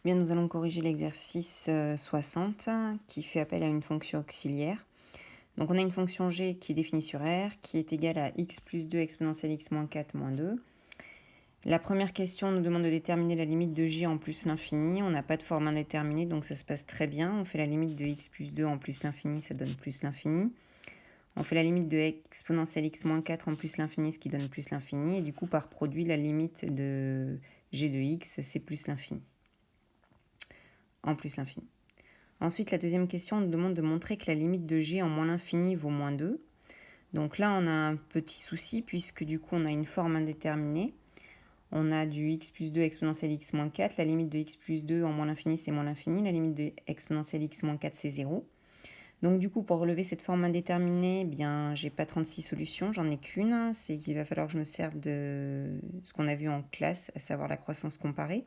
Bien, nous allons corriger l'exercice 60 qui fait appel à une fonction auxiliaire. Donc on a une fonction g qui est définie sur R qui est égale à x plus 2 exponentielle x moins 4 moins 2. La première question nous demande de déterminer la limite de g en plus l'infini. On n'a pas de forme indéterminée, donc ça se passe très bien. On fait la limite de x plus 2 en plus l'infini, ça donne plus l'infini. On fait la limite de exponentielle x moins 4 en plus l'infini, ce qui donne plus l'infini. Et du coup, par produit, la limite de g de x, c'est plus l'infini. En plus l'infini. Ensuite, la deuxième question nous demande de montrer que la limite de g en moins l'infini vaut moins 2. Donc là, on a un petit souci puisque du coup, on a une forme indéterminée. On a du x plus 2 exponentielle x moins 4. La limite de x plus 2 en moins l'infini, c'est moins l'infini. La limite de exponentielle x moins 4, c'est 0. Donc du coup, pour relever cette forme indéterminée, eh bien, j'ai pas 36 solutions, j'en ai qu'une. C'est qu'il va falloir que je me serve de ce qu'on a vu en classe, à savoir la croissance comparée.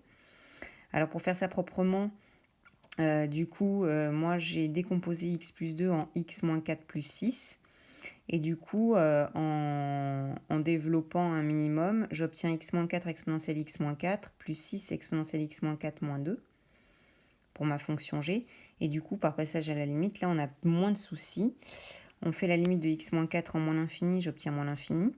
Alors pour faire ça proprement, moi j'ai décomposé x plus 2 en x moins 4 plus 6. Et du coup, en développant un minimum, j'obtiens x moins 4 exponentielle x moins 4 plus 6 exponentielle x moins 4 moins 2 pour ma fonction g. Et du coup, par passage à la limite, là on a moins de soucis. On fait la limite de x moins 4 en moins l'infini, j'obtiens moins l'infini.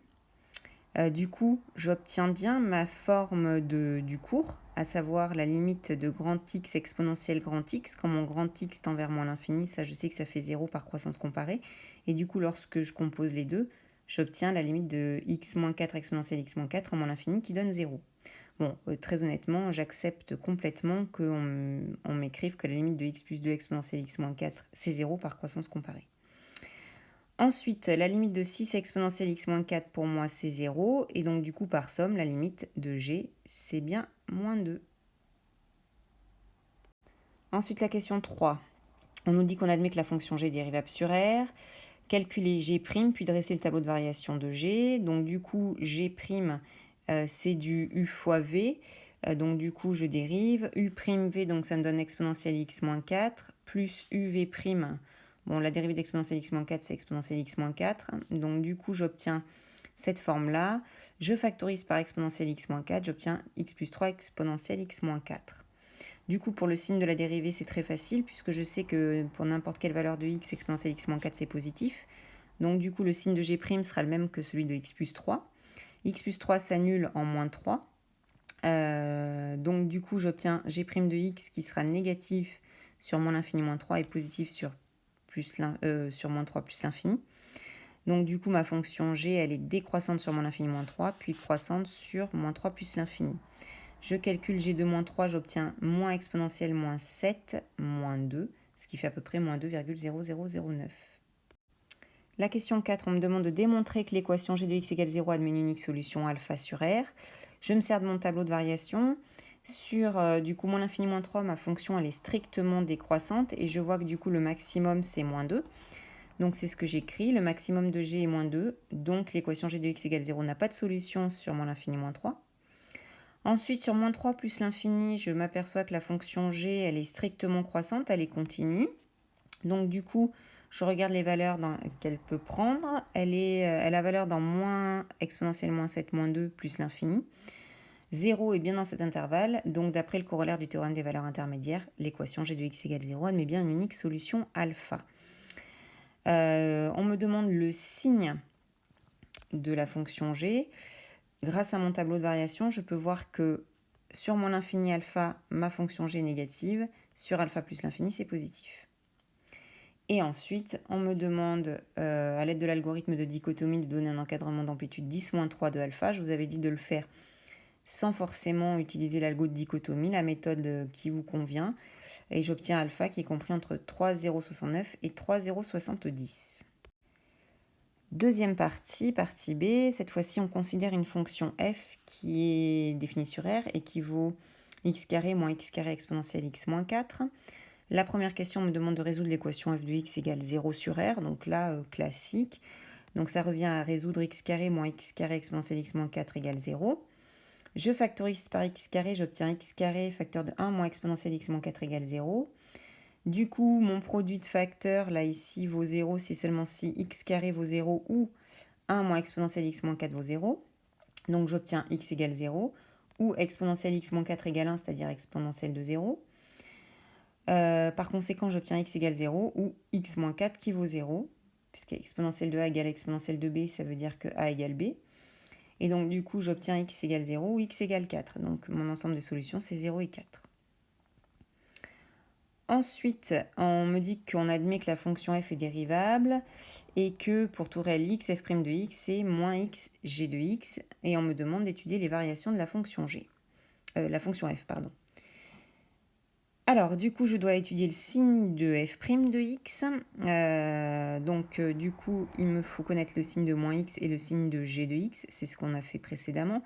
Du coup, j'obtiens bien ma forme du cours, à savoir la limite de grand x exponentielle grand x. Quand mon grand x tend vers moins l'infini, ça je sais que ça fait 0 par croissance comparée. Et du coup, lorsque je compose les deux, j'obtiens la limite de x moins 4 exponentielle x moins 4 en moins l'infini qui donne 0. Bon, très honnêtement, j'accepte complètement qu'on m'écrive que la limite de x plus 2 exponentielle x moins 4, c'est 0 par croissance comparée. Ensuite, la limite de 6 exponentielle x moins 4 pour moi c'est 0. Et donc du coup par somme, la limite de g c'est bien moins 2. Ensuite la question 3. On nous dit qu'on admet que la fonction g est dérivable sur R. Calculer g' puis dresser le tableau de variation de g. Donc du coup g' c'est du u fois v. Donc du coup je dérive. U'(v) donc ça me donne exponentielle x moins 4 plus uv'. Bon, la dérivée d'exponentielle x-4, c'est exponentielle x-4. Donc, du coup, j'obtiens cette forme-là. Je factorise par exponentielle x-4, j'obtiens x plus 3 exponentielle x-4. Du coup, pour le signe de la dérivée, c'est très facile, puisque je sais que pour n'importe quelle valeur de x, exponentielle x-4, c'est positif. Donc, du coup, le signe de g' sera le même que celui de x plus 3. X plus 3 s'annule en moins 3. Donc, du coup, j'obtiens g' de x qui sera négatif sur moins l'infini moins 3 et positif sur moins 3 plus l'infini. Donc du coup, ma fonction g, elle est décroissante sur moins l'infini moins 3, puis croissante sur moins 3 plus l'infini. Je calcule g de moins 3, j'obtiens moins exponentielle moins 7 moins 2, ce qui fait à peu près moins 2,0009. La question 4, on me demande de démontrer que l'équation g de x égale 0 admet une unique solution alpha sur R. Je me sers de mon tableau de variation. Sur du coup moins l'infini moins 3, ma fonction elle est strictement décroissante et je vois que du coup le maximum c'est moins 2. Donc c'est ce que j'écris, le maximum de g est moins 2, donc l'équation g de x égale 0 n'a pas de solution sur moins l'infini moins 3. Ensuite sur moins 3 plus l'infini, je m'aperçois que la fonction g elle est strictement croissante, elle est continue. Donc du coup, je regarde les valeurs qu'elle peut prendre. Elle a valeur dans moins exponentielle moins 7 moins 2 plus l'infini. 0 est bien dans cet intervalle, donc d'après le corollaire du théorème des valeurs intermédiaires, l'équation g de x égale 0 admet bien une unique solution alpha. On me demande le signe de la fonction g. Grâce à mon tableau de variation, je peux voir que sur moins l'infini alpha, ma fonction g est négative. Sur alpha plus l'infini, c'est positif. Et ensuite, on me demande, à l'aide de l'algorithme de dichotomie, de donner un encadrement d'amplitude 10-3 de alpha. Je vous avais dit de le faire sans forcément utiliser l'algo de dichotomie, la méthode qui vous convient. Et j'obtiens alpha qui est compris entre 3,069 et 3,070. Deuxième partie, partie B. Cette fois-ci, on considère une fonction f qui est définie sur R et qui vaut x carré moins x carré exponentielle x moins 4. La première question me demande de résoudre l'équation f de x égale 0 sur R. Donc là, classique. Donc ça revient à résoudre x carré moins x carré exponentielle x moins 4 égale 0. Je factorise par x carré, j'obtiens x carré facteur de 1 moins exponentielle x moins 4 égale 0. Du coup, mon produit de facteurs, là ici, vaut 0, c'est seulement si x carré vaut 0 ou 1 moins exponentielle x moins 4 vaut 0. Donc j'obtiens x égale 0. ou exponentielle x moins 4 égale 1, c'est-à-dire exponentielle de 0. Par conséquent, j'obtiens x égale 0 ou x moins 4 qui vaut 0, puisque exponentielle de a égale exponentielle de b, ça veut dire que a égale b. Et donc, du coup, j'obtiens x égale 0 ou x égale 4. Donc, mon ensemble des solutions, c'est 0 et 4. Ensuite, on me dit qu'on admet que la fonction f est dérivable et que pour tout réel x, f' de x, c'est moins x g de x. Et on me demande d'étudier les variations de la fonction g. La fonction f, pardon. Alors, du coup, je dois étudier le signe de f' de x. Du coup, il me faut connaître le signe de moins x et le signe de g de x. C'est ce qu'on a fait précédemment.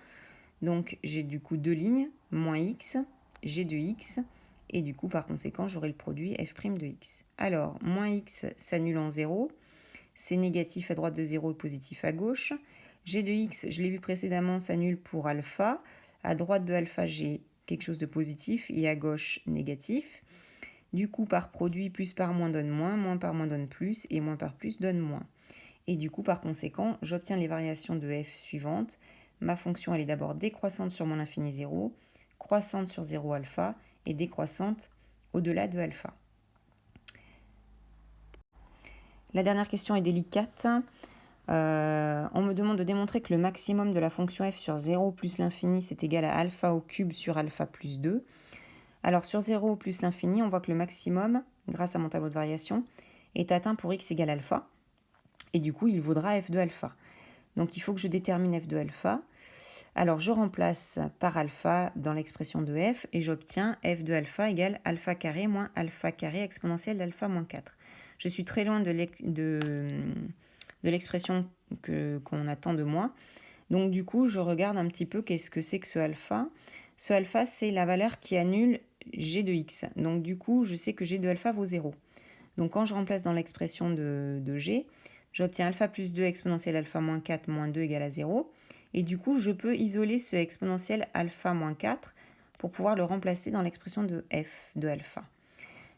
Donc, j'ai du coup deux lignes, moins x, g de x. Et du coup, par conséquent, j'aurai le produit f' de x. Alors, moins x s'annule en 0. C'est négatif à droite de 0 et positif à gauche. G de x, je l'ai vu précédemment, s'annule pour alpha. À droite de alpha, j'ai quelque chose de positif et à gauche, négatif. Du coup, par produit, plus par moins donne moins par moins donne plus et moins par plus donne moins. Et du coup, par conséquent, j'obtiens les variations de f suivantes. Ma fonction, elle est d'abord décroissante sur moins l'infini 0, croissante sur 0 alpha et décroissante au-delà de alpha. La dernière question est délicate. On me demande de démontrer que le maximum de la fonction f sur 0 plus l'infini, c'est égal à alpha au cube sur alpha plus 2. Alors sur 0 plus l'infini, on voit que le maximum, grâce à mon tableau de variation, est atteint pour x égale alpha. Et du coup, il vaudra f de alpha. Donc il faut que je détermine f de alpha. Alors je remplace par alpha dans l'expression de f et j'obtiens f de alpha égale alpha carré moins alpha carré exponentielle d'alpha moins 4. Je suis très loin de l'expression qu'on attend de moi. Donc du coup, je regarde un petit peu qu'est-ce que c'est que ce alpha. Ce alpha, c'est la valeur qui annule g de x. Donc du coup, je sais que g de alpha vaut 0. Donc quand je remplace dans l'expression de g, j'obtiens alpha plus 2 exponentielle alpha moins 4 moins 2 égale à 0. Et du coup, je peux isoler ce exponentiel alpha moins 4 pour pouvoir le remplacer dans l'expression de f de alpha.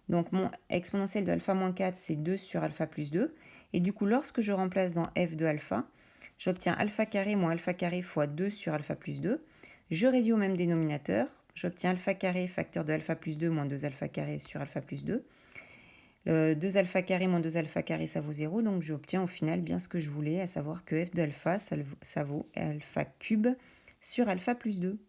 Donc mon exponentiel de alpha moins 4, c'est 2 sur alpha plus 2. Et du coup, lorsque je remplace dans f de alpha, j'obtiens alpha carré moins alpha carré fois 2 sur alpha plus 2. Je réduis au même dénominateur. J'obtiens alpha carré facteur de alpha plus 2 moins 2 alpha carré sur alpha plus 2. 2 alpha carré moins 2 alpha carré, ça vaut 0. Donc j'obtiens au final bien ce que je voulais, à savoir que f de alpha, ça vaut alpha cube sur alpha plus 2.